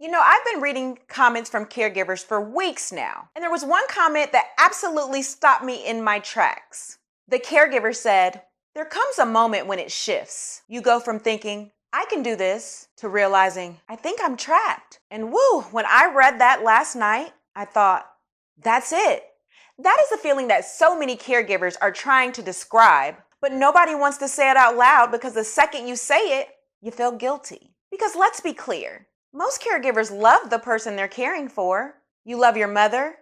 I've been reading comments from caregivers for weeks now, and there was one comment that absolutely stopped me in my tracks. The caregiver said, "There comes a moment when it shifts. You go from thinking, I can do this, to realizing, I think I'm trapped." And woo, when I read that last night, I thought, that's it. That is the feeling that so many caregivers are trying to describe, but nobody wants to say it out loud because the second you say it, you feel guilty. Because let's be clear. Most caregivers love the person they're caring for. You love your mother.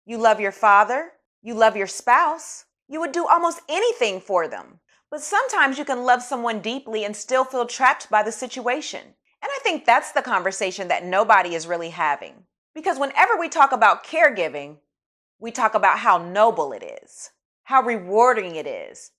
You love your father. You love your spouse. You would do almost anything for them. But sometimes you can love someone deeply and still feel trapped by the situation. And I think that's the conversation that nobody is really having. Because whenever we talk about caregiving, we talk about how noble it is, how rewarding it is,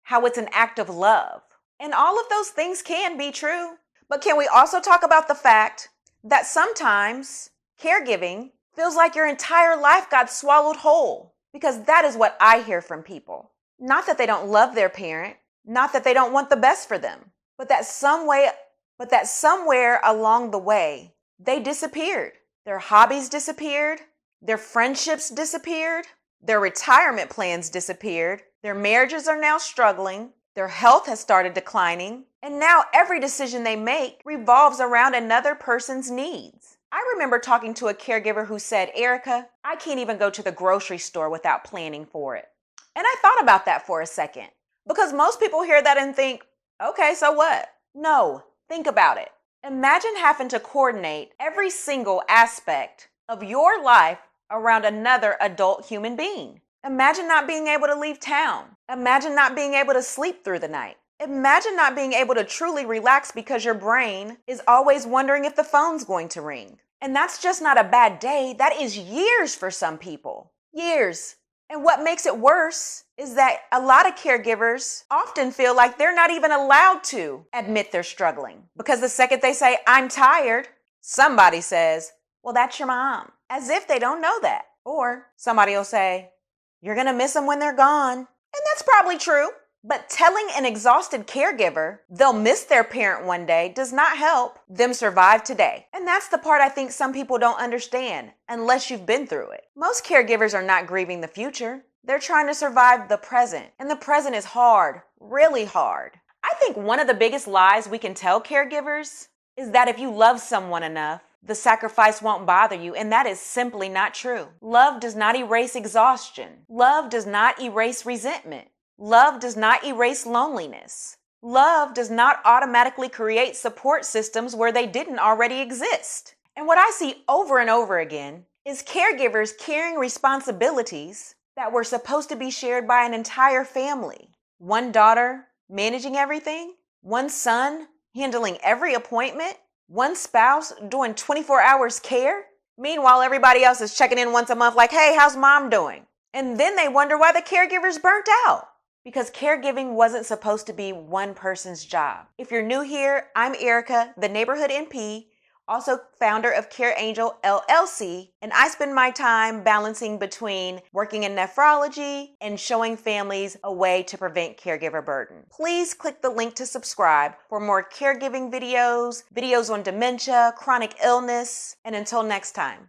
how it's an act of love. And all of those things can be true. But can we also talk about the fact that sometimes caregiving feels like your entire life got swallowed whole? Because that is what I hear from people. Not that they don't love their parent, not that they don't want the best for them, but that somewhere along the way, they disappeared. Their hobbies disappeared, their friendships disappeared, their retirement plans disappeared, their marriages are now struggling, their health has started declining, and now every decision they make revolves around another person's needs. I remember talking to a caregiver who said, "Erica, I can't even go to the grocery store without planning for it." And I thought about that for a second, because most people hear that and think, okay, so what? No, think about it. Imagine having to coordinate every single aspect of your life around another adult human being. Imagine not being able to leave town. Imagine not being able to sleep through the night. Imagine not being able to truly relax because your brain is always wondering if the phone's going to ring. And that's just not a bad day. That is years for some people. Years. And what makes it worse is that a lot of caregivers often feel like they're not even allowed to admit they're struggling. Because the second they say, "I'm tired," somebody says, "Well, that's your mom." As if they don't know that. Or somebody will say, "You're going to miss them when they're gone." And that's probably true. But telling an exhausted caregiver they'll miss their parent one day does not help them survive today. And that's the part I think some people don't understand unless you've been through it. Most caregivers are not grieving the future. They're trying to survive the present. And the present is hard, really hard. I think one of the biggest lies we can tell caregivers is that if you love someone enough, the sacrifice won't bother you, and that is simply not true. Love does not erase exhaustion. Love does not erase resentment. Love does not erase loneliness. Love does not automatically create support systems where they didn't already exist. And what I see over and over again is caregivers carrying responsibilities that were supposed to be shared by an entire family. One daughter managing everything, one son handling every appointment, one spouse doing 24 hours care. Meanwhile, everybody else is checking in once a month like, "Hey, how's mom doing?" And then they wonder why the caregiver's burnt out. Because caregiving wasn't supposed to be one person's job. If you're new here, I'm Erica, the neighborhood NP, also founder of Care Angel LLC, and I spend my time balancing between working in nephrology and showing families a way to prevent caregiver burden. Please click the link to subscribe for more caregiving videos on dementia, chronic illness, and until next time.